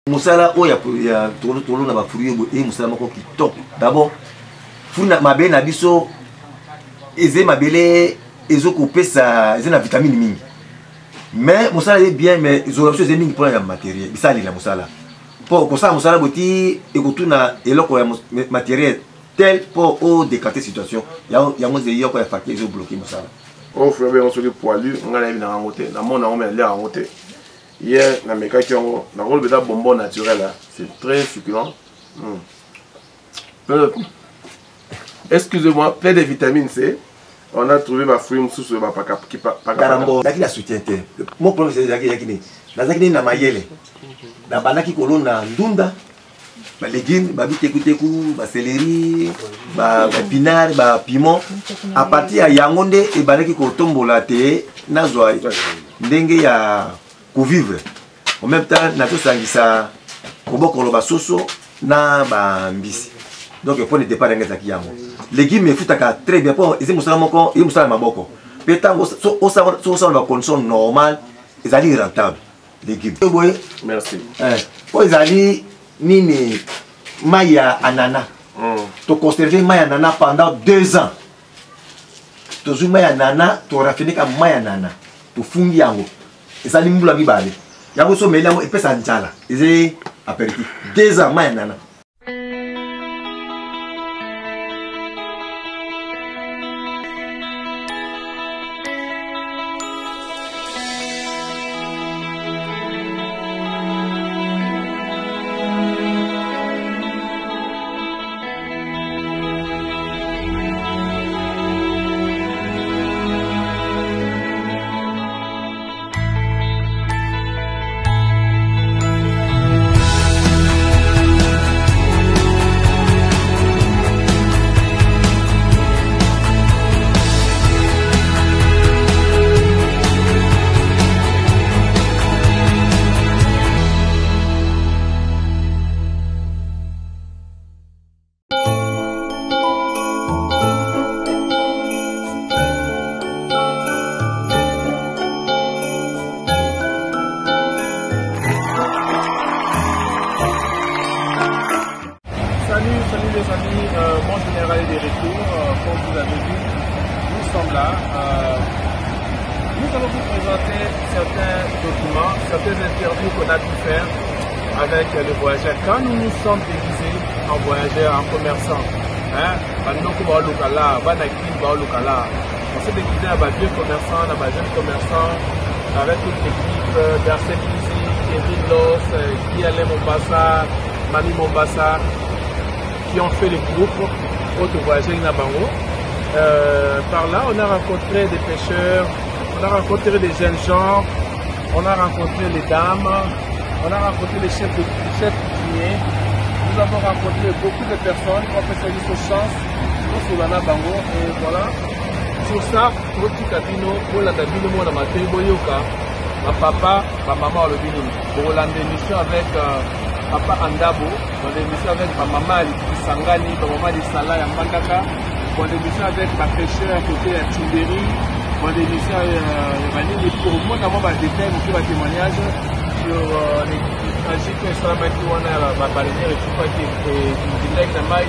Musala oya ya tolo na ba fruit et musala moko ki top. D'abord funa mabe na biso eze mabele ezo kopesa eze na vitamine mingi. Mais musala est bien mais zo option eze mingi pour la matériel. Bisali la musala. Pour ça musala boti ekotuna eloko ya matériel tel pour au décanter situation. Ya mo zeyo ko ya fakir ezo bloquer musala. On fait bien on se poilu, on a na ngote, na mona on met l'air en ngote. Hier, na meka qui ont na rôle de bonbon naturel là, c'est très succulent. Excusez-moi, plein de vitamine C. On a trouvé ma fruit sous ma qui pas Karambo, daki la soutien te. Mon problème c'est daki ni na mayele. Na banaki kolona ndunda. Ba légumes, ba bitekuteku, ba céleri, ba pinard, ba piment. À partir ya yangonde e banaki ko tombola te na zwa ndenge ya vivre. En même temps, na to sangisa kobokolo basoso na ba mbisi. Donc pour ne départ ngezaki yango. Légumes futaka très bien pour ezi musala moko, ezi musala maboko. Petango so ba condition normale, ezali rentable. Légumes. Merci. Pour ezali nini maya anana. To conserver maya anana pendant 2 ans. To zu maya anana, to rafiner ka maya anana. To fungi yango. Ça dit moula mibale. Yabo so meli yango epesa njala. Eze apéritif. 2 ans maya nana. Salut les amis, mon général est de retour, comme vous avez vu, nous sommes là. Nous allons vous présenter certains documents, certaines interviews qu'on a pu faire avec le voyageur. Quand nous nous sommes déguisés en voyageurs, en commerçants, on s'est déguisé à vieux commerçants, à jeunes commerçants, avec toute l'équipe d'Arsène Musique, Kevin Loss, Guy Alain Mombassa, Mami Mombassa, qui ont fait le groupe Auto Voyager Nabango. Par là, on a rencontré des pêcheurs, on a rencontré des jeunes gens, on a rencontré les dames, on a rencontré les chefs coutumiers. Nous avons rencontré beaucoup de personnes qui ont fait service aux chances sur la Nabango. Et voilà, sur ça, Roti Kabino, Ola Dabino, Mona Matei Boyoka, ma papa, ma maman, le Bino, pour l'émission avec Papa Andabo, dans l'émission avec ma maman Sangani, ma maman Sala et Mandaka, dans l'émission avec ma pêcheur côté à Tiberi, dans l'émission pour moi d'avoir des détails, beaucoup de témoignages sur les tragiques qui on a baleinière et tout ça qui est de Maï.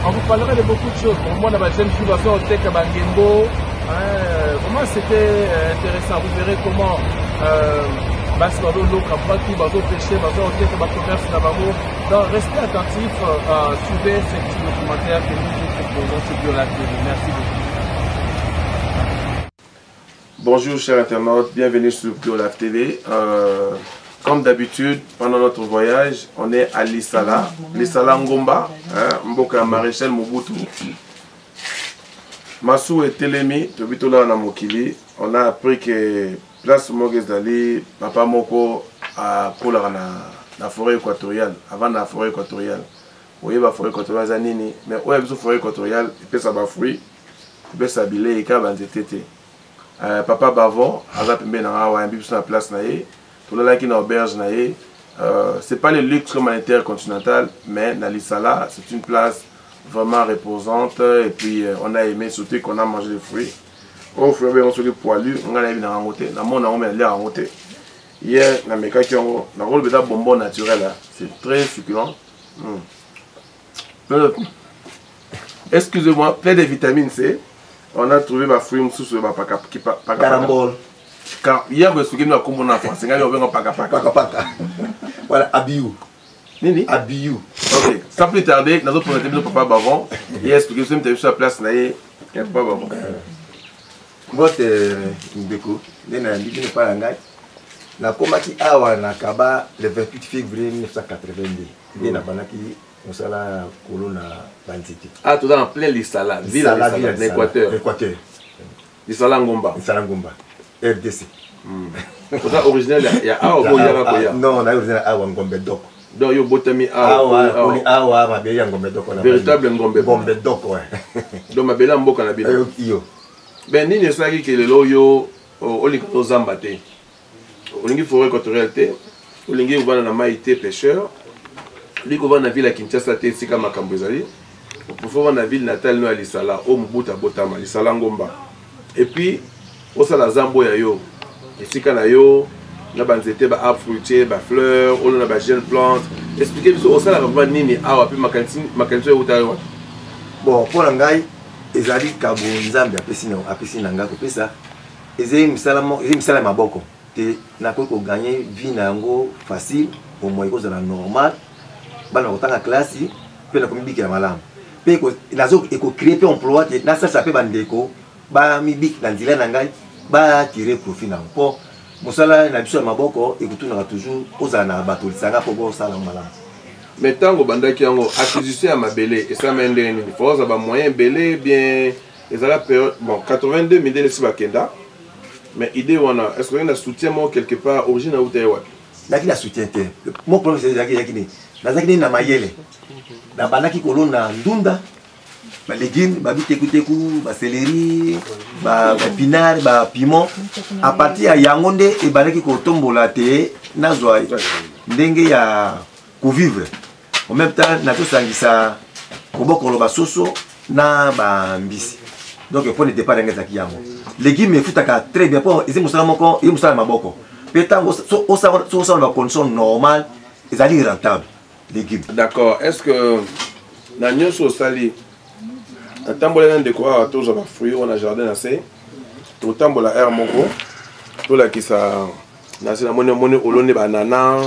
On vous parlera de beaucoup de choses. Pour moi, la jeune fille va faire au Tech à Bangembo. Vraiment, c'était intéressant. Vous verrez comment restez attentifs, suivez ce petit documentaire que nous vous proposons sur Biolab TV. Merci beaucoup. Bonjour chers internautes, bienvenue sur Biolab TV. Comme d'habitude, pendant notre voyage, on est à Lisala, Lisala Ngomba, Mboka Maréchal Mobutu. Massou et Telemi, Tobitola Namokili, on a appris que place Mogues Dali, Papa Moko a coulé dans la forêt équatoriale, avant la forêt équatoriale. Oui, la forêt équatoriale, Zanini, mais où est la forêt équatoriale, il peut s'abattre fruit, il peut s'habiller, il peut s'habiller. Papa Bavon, Azap Mbenara, il peut s'habiller place naïe, tout le monde qui est en auberge naïe. C'est pas le luxe comme intercontinental, mais Nalisala, c'est une place vraiment reposante. Et puis, on a aimé surtout qu'on a mangé des fruits. On fait bien, on se dit poilu, on a aimé dans la montée, on a l'air en montée. hier na mekaki yango na rôle beta bonbon naturel là, c'est très succulent. Excusez-moi, plein de vitamine C. On a trouvé ma fruit sous ma carambole. Car hier je suis venu à Kombo na France, ngani obenga paka. Voilà, abiou. Nini? Abiou. OK, sans plus tarder, nous allons présenter notre papa Bavon et expliquer ce que tu as sur la place na papa Bavon. Moi ndeko, ndena ndiki pas ngai. Na komaki awa na Kaba le 28 février 1982. Ndena banaki musala kolona banditi. Ah, tout dans plein l'Isala, ville en Équateur. Équateur. L'Isala Ngomba. L'Isala Ngomba. RDC. C'est ça original il y a awa bo yaba ko ya. Non, on a original awa Ngombe Dok. Donc yo botami awa. Awa mabeli Ngombe Dok na. Véritable Ngombe. Ngombe Dok ouais. Donc mabela mboka na bino. Yo. Ben nini esaki ke lelo yo olingi ozamba te. Olingi forêt équatoriale te. Olingi uvana na mai te pêcheur. Olingi uvana na ville ya Kinshasa te sika makambo ezali. Pour faire na ville natale no ya Lisala o Mubuta botama Lisala Ngomba. Et puis osala zambo ya yo. Esika na yo na banzete ba arbre fruitier, ba fleurs, on a ba jeune plante. Expliquez biso osala vraiment nini awa pe makanisi yo utayo. Bon, pour ngai ezali kabo nzambe apesi na nga kopesa ezali misala maboko te nakoki koganye vie na yango facile au moins ekozala normal bana kotanga klasi mpe nakomibikela malamu mpe nazo ekocrée mpe emploi te nasalisa mpe bandeko bamibiki na nzela na ngai batire profit nango mpo mosala na biso ya maboko ekotunaka toujours ozala na bato lisanga mpo bosala malamu. Mais tant que bandaki yango acquisition à mabele et ça mène une force à moyen belé bien et ça la période bon 82 000 si bakenda mais idée on a est-ce qu'on a soutien moi quelque part origine ou taïwan naki na soutien te mon problème c'est yakini nazaki na mayele na banaki kolona ndunda ba légumes ba bitekuteku ba céleri ba pinard ba piment à partir ya yango nde e banaki ko tombola te nazwa ndenge ya ko vivre. En même temps, nous avons kobokolo basoso na bambisi. Donc le point de départ est là. Les légumes me foutent très bien pour ils musala moko, ils musala maboko. Peut-être au la condition normale, ils allaient rentable légumes. D'accord. Est-ce que na nyoso sali na tambola ndeko a tous ba fruits on a jardin assez. To tambola air moko. To la kisa na sina moni olone banana.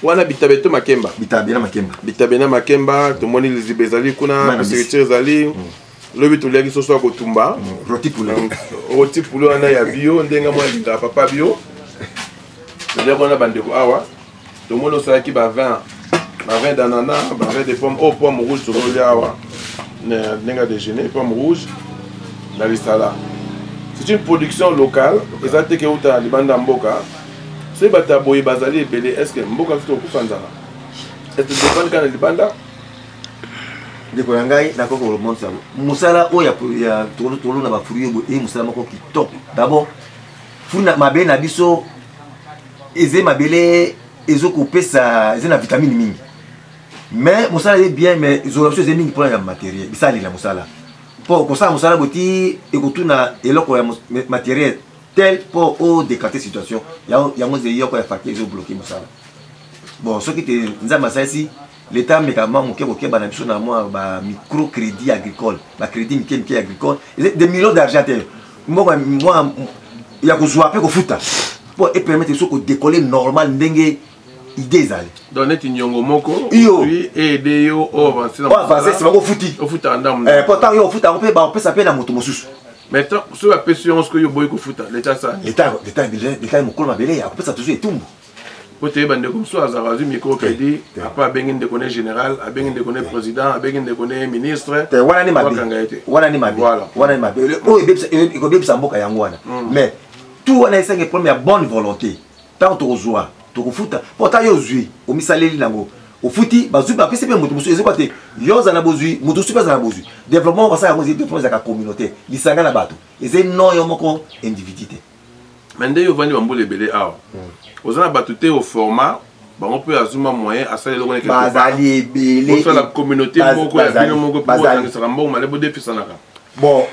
Wana bitabeto makemba. Bitabena makemba, to moni les ibezali kuna, sécurité zali. Lobi to liaki soso ko tumba. Roti poulet. Roti poulet ana ya bio, ndenga mo ndinga papa bio. Ndenga kona bandeko awa. To moni osaki ba vin d'ananas, ba vin de pommes, oh pommes rouges to lolia awa. Ndenga déjeuner, pommes rouges na Lisala. C'est une production locale, ezate ke uta libanda mboka. Si bata boye bazali ebele est-ce que mboka fito kufanzana est-ce que dépend kana libanda ndeko ngai nakoko le monde ça musala oya ya tolo na ba fruits bo e musala moko kitop d'abord funa mabele na biso eze mabele ezoko pesa eze na vitamine mingi mais musala est bien mais isolation eze mingi pour la matériel bisali la musala pour ko ça musala boti ekotuna eloko ya matériel tel pour décanter situation il y a moins de facteurs qui bloqué musala bon ce qui était nzamba ça ici l'état mécaniquement moké boké bana biso na moi ba microcrédit agricole ba crédit mike agricole des millions d'argent moi il y a ko jouer ko futa pour permettre ce que décoller normal ndenge idée zali donner tinyongo moko puis aider yo avancer c'est pas ko futi au futa ndam pourtant yo futa on peut ba pesa pe na moto mosusu. Maintenant, sur la pression, ce que vous voyez au foot, l'État ça. L'État est mon col il y a ça toujours et tout. Pour te dire, comme ça, Zarazu microcrédit, à pas bien de connaître général, à bien de connaître président, à bien de connaître ministre. Voilà ni ma mais tout on a essayé de prendre la bonne volonté. Tant au joie, au foot, pourtant yo zui, au misaleli nango. Au fouti, bazu ba pese pe moto musu ezekate yo za na bozui moto super za na bozui développement va ça cause développement za ka communauté lisanga na bato eze non yo moko individualité mende yo vandi bambole belé awa ozana bato te au format ba on peut azuma moyen à ça le connaître bazali belé pour la communauté moko ya bino moko pour ça sera mbongo malebo defisanaka bon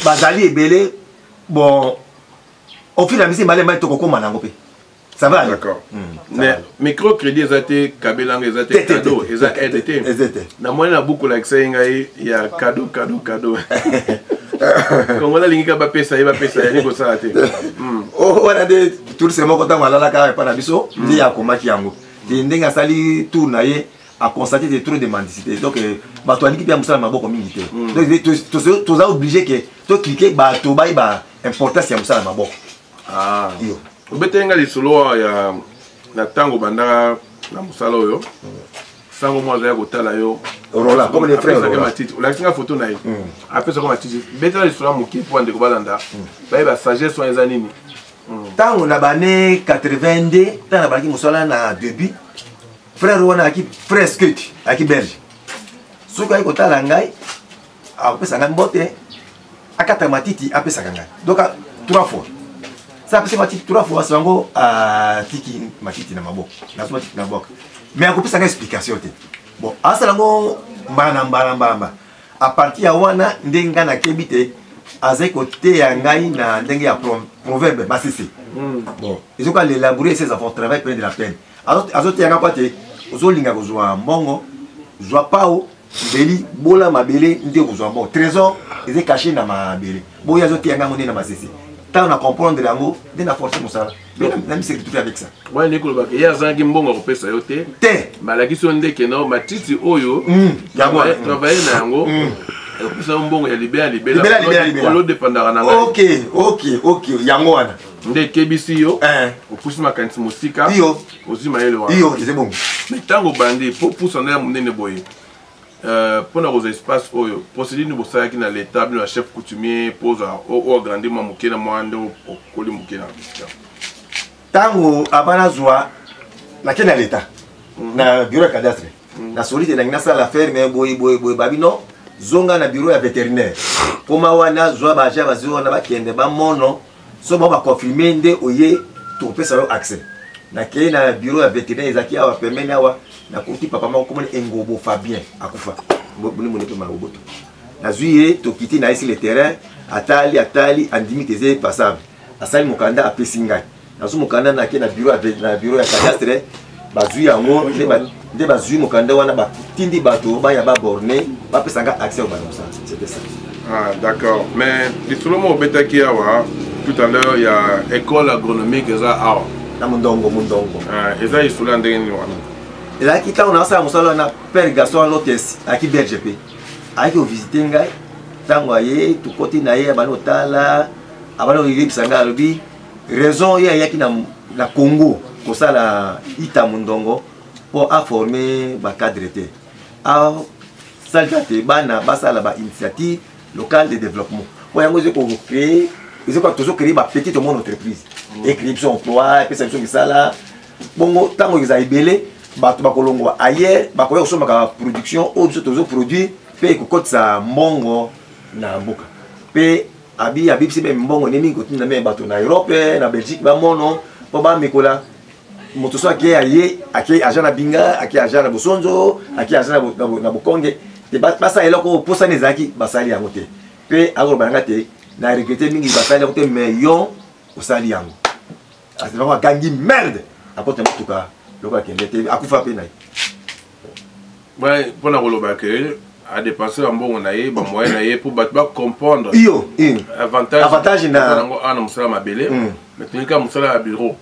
bazali belé bon au fil la mise malé mal to kokoma nango pe ça va. D'accord. Mais microcrédit ils été Kabelanga ils été cadeau ils a été. Na moi na beaucoup like saying il y a cadeau. Comment la ligne ba pesa ni ko ça té. Oh on a des tout ce mot quand on la ka pa na biso, il y a komaki yango. Ndenga sali tour na ye a constaté des trop de mendicité. Donc bato aniki pia musala maboko mingi té. Donc tu as obligé que to cliquer bato ba importance ya musala maboko. Ah. Yo. Obetenga lisolo ya na tango banda na musala oyo. Sango moi za kotala yo. Rola comme les frères. La singa photo na yo. Après ça comme matiti. Betela lisolo muki pour ndeko balanda. Ba sagesse soin ezanini. Tango na bané 82, tango na baki musala na début. Frère wana aki presque aki belge. Soka ko tala ngai a pesa ngai mbote akata matiti a pesa ngai. Donc 3 fois. Ça pesa matiti 3 fois sango a tiki matiti na maboko. Na matiti na maboko. Mais a pesa ngai explication te. Bon, asala ngo mbana. A partir ya wana ndenga na kebite azai côté ya ngai na ndenge ya proverbe basisi. Bon, ils ont qu'à l'élaborer ces enfants travail prendre de la peine. Azote yanga pate ozolinga kozwa mbongo zwa pao beli bola mabele nde kozwa mbongo trésor ils est caché na mabele boya azote yanga mone na masisi tant na comprendre yango de na forcer musala na mi c'est tout avec ça ouais ne koloba ke ya zangi mbongo ko pesa yo te malaki so ndeke no matiti oyo yango travailler na yango pesa mbongo ya libéra ko dépendra na OK yango wana nde kebisi yo opusi makanisi musika ozima yele wa c'est bon mais tango bandi pour pousser na munene boye pour na rosa espace oyo procédure ni bosaki na l'état na chef coutumier pose au agrandissement mukena mwande okoli mukena tango abana zwa na kena l'état na bureau de cadastre na solide na sala faire mais boy babino zonga na bureau ya vétérinaire poma wana zwa baja bazio na bakende ba mono so ba confirmer nde oye to pesa yo accès na kei na bureau ya vétérinaire ezaki awa pemene awa na kuti papa mako komone engobo Fabien akufa boni mone pe maroboto na zuye to kiti na isi le terrain atali andimi teze passable asali mokanda apesi ngai na so mokanda na ke na bureau ya cadastre bazui yango nde bazui mokanda wana ba tindi bato ba ya ba borné ba pesa nga accès au banosa c'était ça. Ah d'accord, mais lisolo mo betaki awa tout à l'heure il y a école agronomique eza awa na mundongo eza isula ndenge ni wana ela kita on a ça musala na père Gaston Lotes aki belge pe aki o visiter ngai tango aye to côté na ye abano tala abano ribisa nga lobi raison ya yaki na Congo ko sala ita mundongo pour a former ba cadre te a salgate bana basala ba initiative locale de développement pour yango je ko créer ils ont toujours créé ma petite entreprise et créer son emploi et puis ça qui ça là bon tant que ils a belé bato bakolongo ailleurs bakoya kosoma ka production ou biso toujours produit pe kokotisa mbongo na mboka pe abi bisi be mbongo nemi kotina me bato na Europe na Belgique ba mono po ba mikola moto so ake aye ake agent na binga ake agent na bosonzo ake agent na bokonge te basa eloko posa nezaki basali yango te pe agoro banga te na regretter mingi basali yango te mais yo osali yango c'est vraiment gangi merde apote mutuka loka kende te akufa pe nai ouais pour la roloba que a dépenser un bon na ye ba moyen na ye pour battre comprendre avantage na ana musala mabele mais tunika musala ya bureau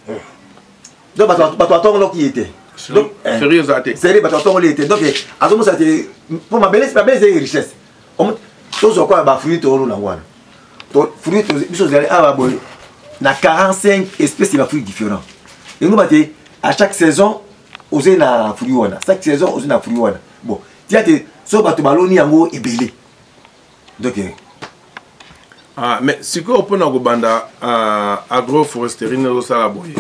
donc bato atongo qui était donc sérieux até sérieux bato atongo li était donc azomo ça pour mabele c'est richesse chose quoi ba fruit to na wana to fruit biso zali aba boy na 45 espèces de fruits différents et nous baté à chaque saison osé na fruit wana chaque saison osé na fruit wana bon tiate so bato baloni yango ebele donc mais si ko pona ko banda agroforesterie no sala boye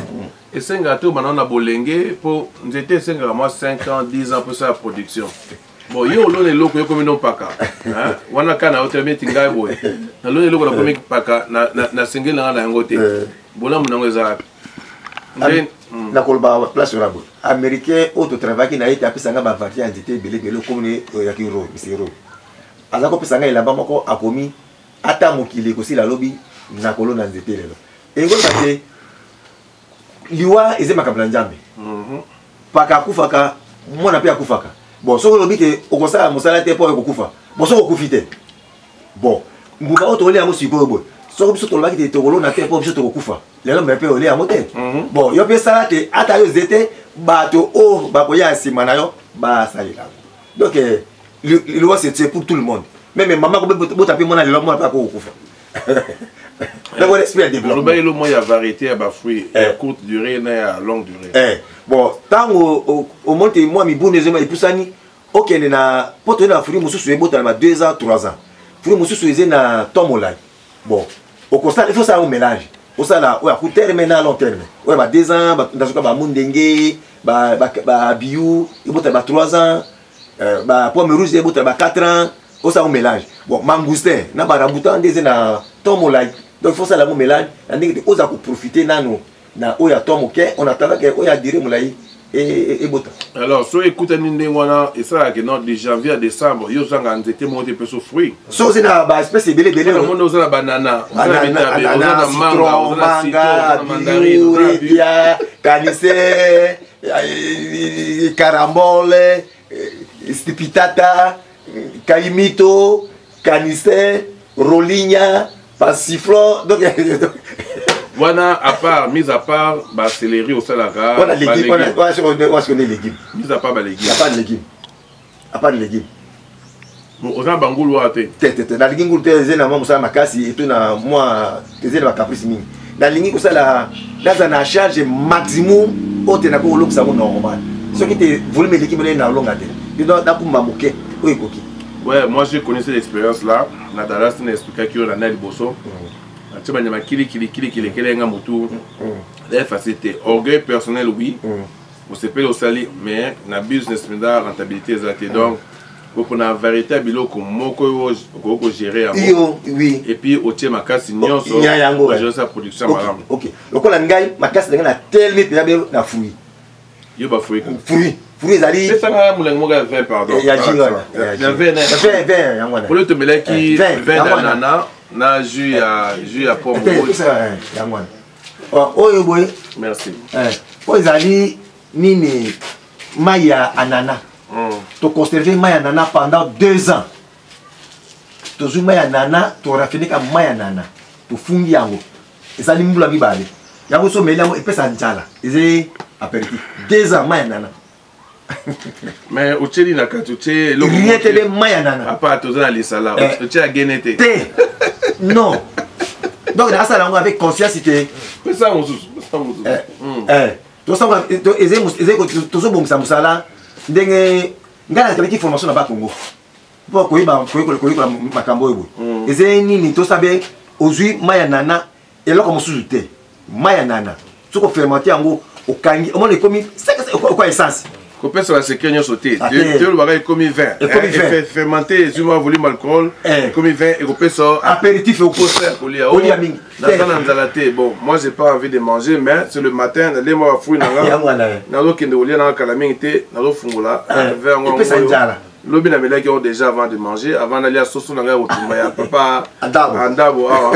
et senga to banana bolenge pour nzete senga moi 5 ans 10 ans pour sa production bon yo lo ne loko yo komino paka wana kana automate ngai boye na lo ne loko na komiki paka na singela na yango te bola munango za na kolba place rabo américain auto travail na été apesanga ba variété entité belé comme ya kiro misero azako pesanga ilamba moko akomi ata mokili ko sila lobi na kolona nzete lelo e ngol baté liwa eze makabla nzambe paka akufaka mwana pe akufaka bon soko lobi te okosala mosala te po ekokufa bon soko okufi te bon mbuka oto ole yango sikoyo boy soko biso tolobaki te tokolona te po biso tokokufa lelo mpe pe ole yango te bon yo pe sala te ata yo zete bato o bakoya nsima na yo basalela donc liwa c'est pour tout le monde même maman ko botape mwana lelo mwana pa kokufa donc on espère développement le moins il y a variété à fruits à courte durée et à longue durée bon tant au monte moi mi bonne zema ipusani okende na poto na fruit mususu ebota na 2 ans 3 ans fruit mususu eze na tomolai bon au constat il faut ça un mélange au ça là ouais à court terme et à long terme ouais ba 2 ans dans ce ba mundenge ba biou ebota ba 3 ans ba pomme rouge ebota ba 4 ans au ça un mélange bon mangoustin na ba rambutan des na tomolai donc il faut ça la mélange andiki oza ko profiter nano na oya tomoke on attend que oya dire molai et bota alors so écoute ninde wana et ça que non de janvier à décembre yo zanga nzete monte pe so fruit so c'est na ba espèce belé le monde oza na banana oza na manga oza na manga mandarine ya canisse carambole stipitata caimito canisse roligna passiflor donc wana mis à part ba céleri au salara on a légumes on a légumes mis à part ba légumes à part de légumes on a bangulu ate tete na lingi ngulu te zena mo musala makasi et tout na moi zena ba caprice mingi na lingi ko sala daza na charge maximum otena ko loksa mo normal ce qui te volume l'équipe na longa te il doit d'akumba moke o ekoki ouais moi je connaissais l'expérience là na Dallas n'a expliqué que on a liboso tu vas me kili nga mutu la facilité orgueil personnel oui on se peut au sali mais na business menda rentabilité exacte donc pour na vérité biloko moko ko gérer oui et puis au tie makasi nyonso gérer sa production madame OK lokola ngai makasi nga na tellement pe na fruit yo ba fruit ezali c'est ça mulengo moga 20 pardon ya jinga ya 20 yango na pour le te melaki 20 d'anana na jus à pomme yango na oyo boy merci po ezali nini maya anana to conserver maya nana pendant 2 ans to zu maya nana to rafiner ka maya nana to fungi yango ezali mbula mibale yango so meli yango epesa njala eze apéritif 2 ans maya nana mais ucheli na katuche lo riete de maya nana apa to za lisala uche a genete te non donc dans ça langue avec conscience te ça on to ça to eze to so bomisa musala ndenge ngala tiki formation na ba Congo pour ko iba ko makambo ebo eze nini to sabe ozui maya nana eloko mosusu te maya nana soko fermenter yango okangi o mona komi quoi essence ko pesa la sekenyo sauté de le bagay komi 20 et fermenté zuma volume alcool komi 20 et ko pesa apéritif au poster au lia mingi dans nzalaté bon moi j'ai pas envie de manger mais c'est le matin les moi fruit na na lo kende olia na kala mingi te na lo fungola vers ngo pesa njala lobi na melaki on déjà avant de manger avant d'aller à soso na ga otumba ya papa andabo ah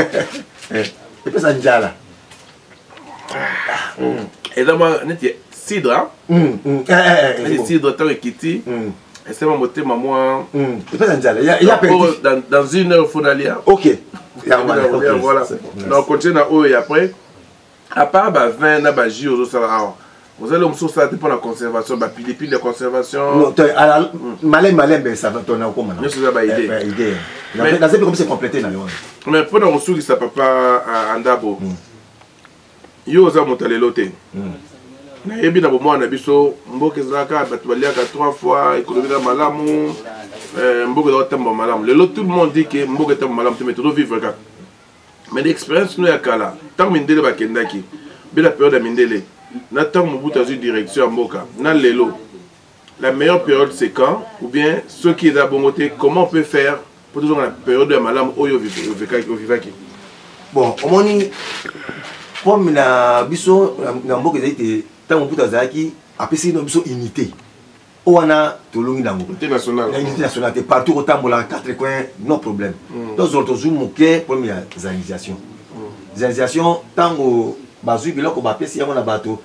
pesa njala et d'abord neti cidre cidre tant ekiti et c'est mon moté maman dans 1 heure faut aller OK voilà donc continue na et après à part ba 20 na ba jus aux ça vous allez me ça pour la conservation ba pile de conservation malem ça va tourner au comment non c'est ba idée mais dans comme c'est complété dans le mais pour dans sous ça papa andabo yo za motalelo te na yebi na bomo na biso mboke zaka batu baliaka 3 fois économie malamu mboke do tembo malamu lelo tout le monde dit que mboke tembo malamu te méthode vivre ka mais l'expérience nous ya kala tant mindele bakendaki bila période ya mindele na tant mobuta zu direction mboka na lelo la meilleure période c'est quand ou bien ceux qui est bongoté comment on peut faire pour toujours la période de malamu oyo vivaki bon omoni comme na biso na mboka ezali tant que Tazaki a passé une unité. On a tout le monde unité nationale partout au Tambola 4 coins non problème. Donc autres zoom moqué pour les organisations. Les organisations tant bazui biloko bapesi yango na bato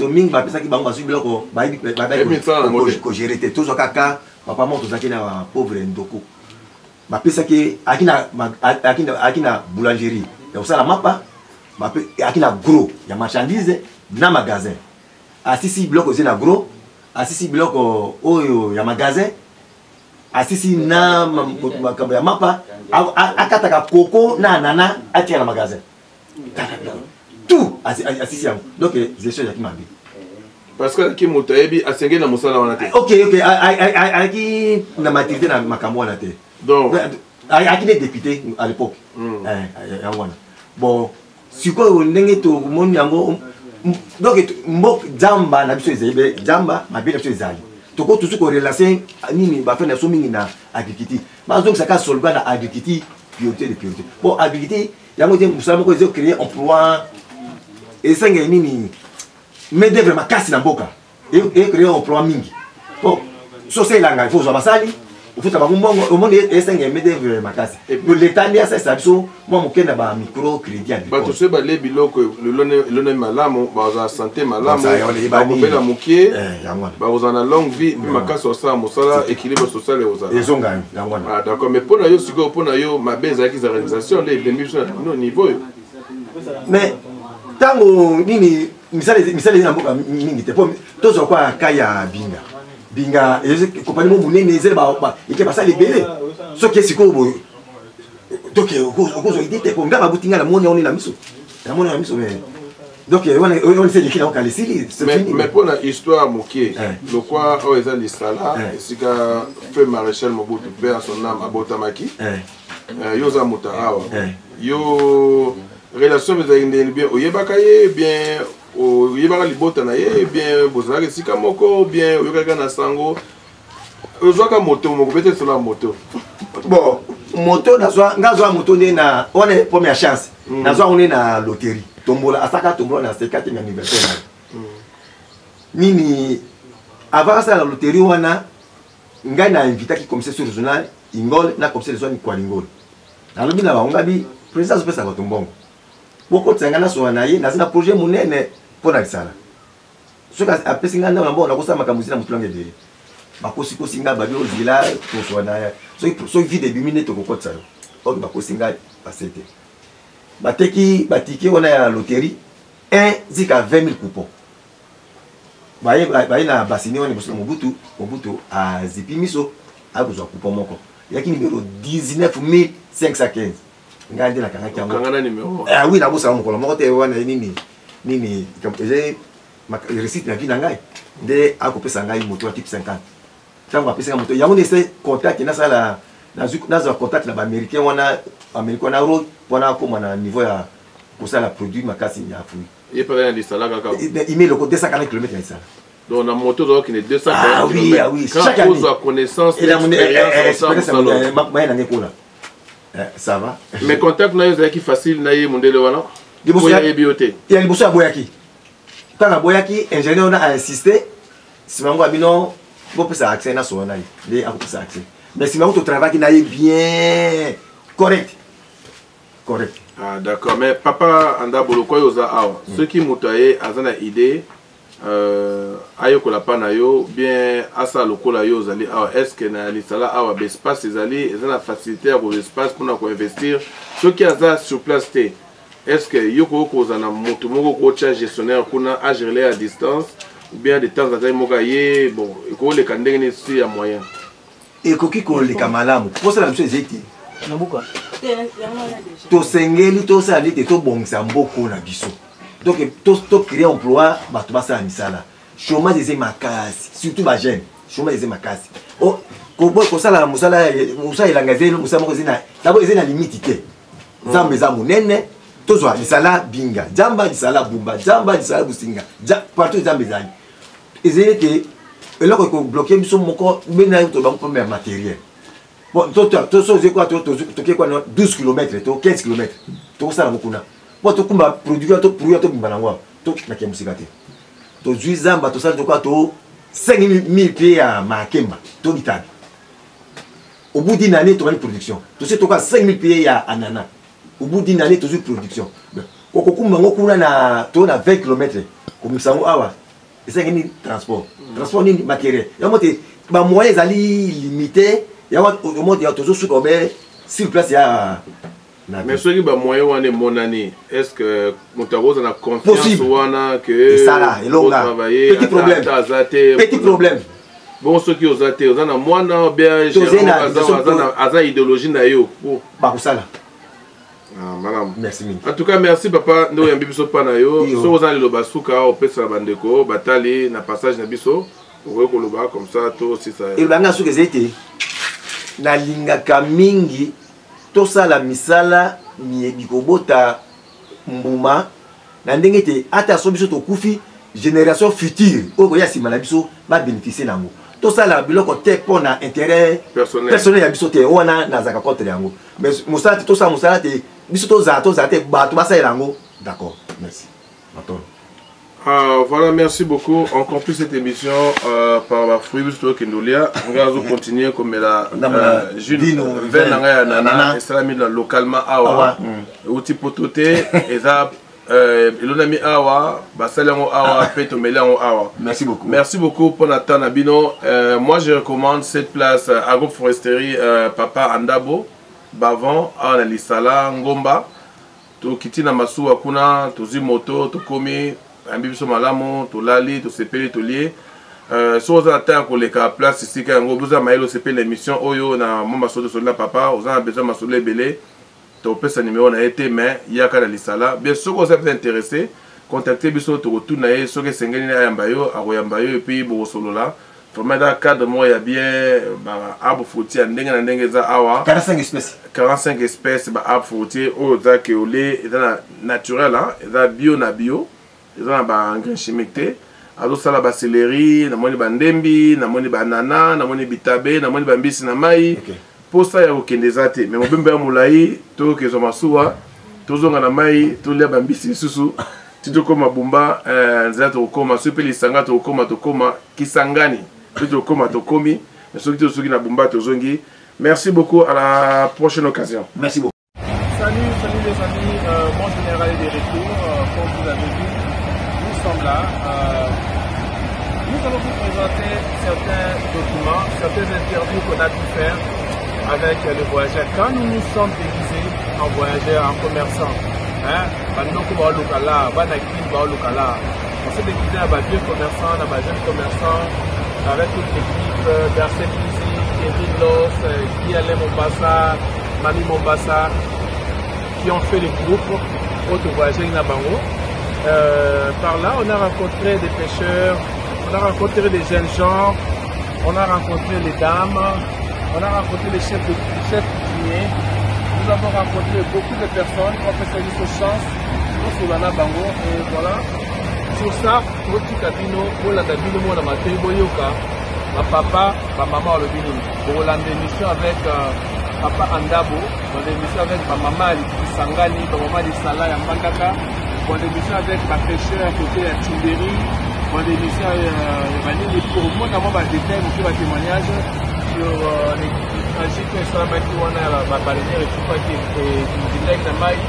mingi bapesaki bango bazui biloko ko gérer te tozwa kaka papa mo tozaki na pauvre ndoko bapesaki aki na boulangerie ya kosala mapa aki na gros ya marchandise na magasin asisi biloko eza na gros asisi biloko oyo ya magasin asisi na makambo ya mapa akataka koko na anana atia na magasin tout asisi yango donc gestion ezalaki mabe parce que alaki moto ayebi asengeli na mosala wana te ok alaki na maturité na makambo wana te donc alaki ne député à l'époque yango wana bon sikoyo ndenge tomoni yango donc jamba na biso ezali jamba mabe na biso ezali toko toujours korelation nini bafe na so mingi na agriculture bazokisaka solva na agriculture priorité de priorité bon agriculture yango te mosala moko ezo créer emploi esenge nini main d'œuvre makasi na mboka et créer emploi mingi bon so c'est langa il faut zwa basali ufuta bakumbongo omoni esenge main d'œuvre makasi donc l'état ndia ça biso moi mokenda ba micro crédit agricole bato se bale biloko lone malamu baza santé malamu bakobela mokie baza na longue vie puis makasi osala mosala équilibre social eoza ezonga yango wana d'accord mais mpona yo sikoyo mpona yo mabe ezalaki za réalisation nde ebembi biso na niveau oyo mais ntango nini misala eza na mboka mingi te mpo tozwa kwa kaya binga kompani mo monene ezele eke basala ebele soki esikoyo boye donc okozwa ide te po nga babuti nga namoni yaoni na miso mais donc wana se leki nango kala esili mais mpona histoire mokie lokwa oyo eza lisala esika feu maréchal mobutu mpe à son âme abotamaki yo oza moto awa yo relation ezalaki ndeni bien oyebaka ye bien oyebaka libota na ye bien bozalaka esika moko bien oyokaka na sango ozwaka moto moko pete sola moto bon moto ngazwa moto nde na wana première chance nazwa ngo nde na loterie tombola asaka tombola na 4e anniversaire nini avant asala la loterie wana ngai na invitaki commissaire sur régional ingole na commissaire zone kwa ingole nalobi na bango ngabi président azopesa bato mbongo bokotisa na so na ye nazina projet monene mpona lisala soki apesi ngai ndako na mbongo nakosala makambo zina motu lange ebele bakosikosi ngai babi ozila toswa na ye soki vide ebimi nde tokokotisa yo oki bakosi ngai basete batiki wana ya loterie 1 zika 20 000 coupons baye na basini wana liboso na mobutu azipi miso akozwa coupon moko yaki numéro 19515 ngai nde nakangaki yango oui nabosala mokolo moko te wana nini récite na vie na ngai nde akopesa ngai moto ya type 50 ntango apesaka moto yango nde se contact nasala nazwa contact na baaméricain wana américain wana ro mpona akoma na niveau ya kosala produit makasi ya fruit ime loko 240 km ya lisala donc na moto ozalaki ne 240 oui chaque année ozwa connaissance expérience maye nange kola ça va mais contact na yo ezalaki facile na ye mondele wana oyebi yo te ya liboso aboyaki ntango aboyaki ingénieur wana ainsiste nsima yango abino bopesa accès na solo na ye nde akopesa accès mais nsima yango totravaki na ye bien correct ah d'accord mais papa anda boloko oyo oza awa soki moto aye aza na idée ayokola pa na yo bien asala lokola yo ozali awa est ce que na lisala awa baespace ezali eza na facilité ya koespace mpona koinvestir soki aza sur place te est ce que yo kokoza na moto moko kotia gestionnaire kuna agirele à distance ou bien de temps en temps moko aye bon ekoleka ndenge nini si ya moyen ekoki koleka malamu posala biso ezeti tosengeli tosala ete tobongisa mboko na biso donc to créer emploi bato basala misala chômage eza makasi surtout bajeune chômage eza makasi kosala mosala elanga eza mosala moko d'abord eza na limite te nzambe eza monene tozwa lisala binga jamba lisala bumba jamba lisala businga partout nzambe ezali ezali ete eloko ekobloke biso moko mbeni nayo tobango première matériel bon tosoze kwa toke kwa 12 km to 15 km tokosala ngo kuna po tokumba produit tobimba nango nakea mosika te tozwi zamba tosala tokwa to 5000 pieds ya makemba tolitana au bout d'une année tobani production tosi tokwa 5000 pieds ya anana au bout d'une année tozwi production kokumba ngo kuna na to na 20 km komisango awa esa ngini transport nini makere ya mote ba moyens ali limité ya mote ya toujours sur comme sur place ya mais ceux qui ba moyen wane monani est-ce que mutaroza na confiance wana que ça là petit problème bon ceux qui osate ozana mwana bien aza idéologie na yo ba kusala madame. Merci. En tout cas, merci papa. Nous avons biso pa na yo. So vous allez le basuka au pesa bandeko, batali na passage na biso. Vous voyez que comme ça tout si ça. Et banga suke zete. Na lingaka mingi to sala misala ni bikobota mbuma na ndenge te ata so biso to kufi génération future o ya sima na biso ba bénéficier nango. To sala biloko te pona intérêt personnel ya biso te wana na zaka contre yango. Mais musala to sa musala te d'accord, merci. Voilà, merci beaucoup. On conclut cette émission par la fruit de Kindolia. On va continuer comme la June Nana et localement awa. Outil pototé et ça. Elonami awa, basalango awa, petomelango awa. Merci beaucoup. Merci beaucoup pour Nathan Nabino. Moi, je recommande cette place agroforesterie Papa Andabo. Bavon a na lisala ngomba to kitina masuwa kuna tozi moto to komi ambibiso malamu to lali to sepeli to lié so za ta ko leka place ici ka ngo buza mailo sepeli l'émission oyo na moma soto sur la papa oza besoin masole belé to pesa numéro na été mais yaka na lisala bien sûr que vous êtes intéressé contactez biso to retourna e so ke sengeni na yamba yo et puis bo solola vraiment dans cadre moi il y a bien arbre fruitier ndenge na ndenge za awa 45 espèces ba arbre fruitier o za ke olé eza naturel hein eza bio na bio eza na ba engrais chimique te azo sala ba céleri na moni ba ndembi na moni ba nana na moni bitabe na moni ba mbisi na mai posa ya okende za te mais mobembe ya mulai to ke zo masuwa to zonga na mai to lia ba mbisi susu tito koma bumba nzela to koma supeli sanga to koma kisangani tout comme à Tokomi, mais ceux qui sont Bumba Tozongi. Merci beaucoup, à la prochaine occasion. Merci beaucoup. Salut les amis, mon général est de retour, comme vous l'avez vu, nous sommes là. Nous allons vous présenter certains documents, certaines interviews qu'on a pu faire avec les voyageurs. Quand nous nous sommes déguisés en voyageurs, en commerçants, on s'est déguisé à vieux commerçants, à jeunes commerçants, avec toute l'équipe d'Arsène Musique, Kevin Loss, Guy Alain Mombasa, Mami Mombasa, qui ont fait le groupe Auto Voyager Nabango. Par là, on a rencontré des pêcheurs, on a rencontré des jeunes gens, on a rencontré les dames, on a rencontré les chefs coutumiers. Nous avons rencontré beaucoup de personnes qui ont fait service aux chances sur la Nabango. Et voilà. Sur ça, notre cabino, pour la cabino, mon amateur, boyoka, ma papa, ma maman, le bini. Pour l'émission avec papa Andabo, pour l'émission avec ma maman, Sangani, ma maman, Sala, Yambandaka, pour l'émission avec ma pêcheur, côté à Timberi, pour l'émission pour moi, d'abord, des thèmes, des témoignages sur les tragiques, sur la baleinière et tout ça qui est de maille.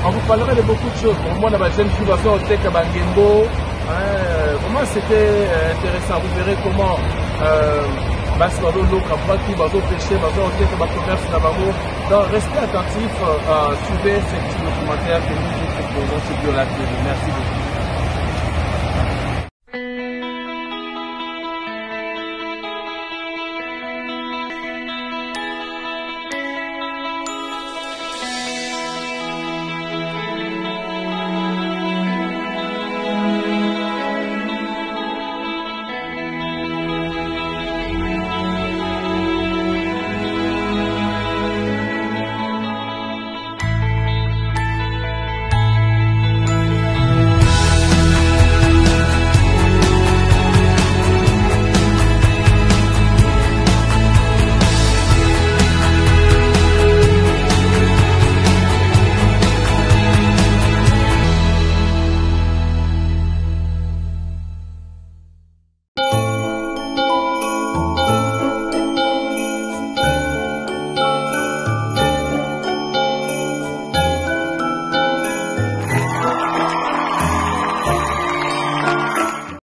On vous parlerait de beaucoup de choses. Pour moi, dans ma jeune fille, vraiment c'était intéressant. Vous verrez comment donc restez attentifs, suivez ce petit documentaire que nous vous proposons sur Biola TV. Merci beaucoup.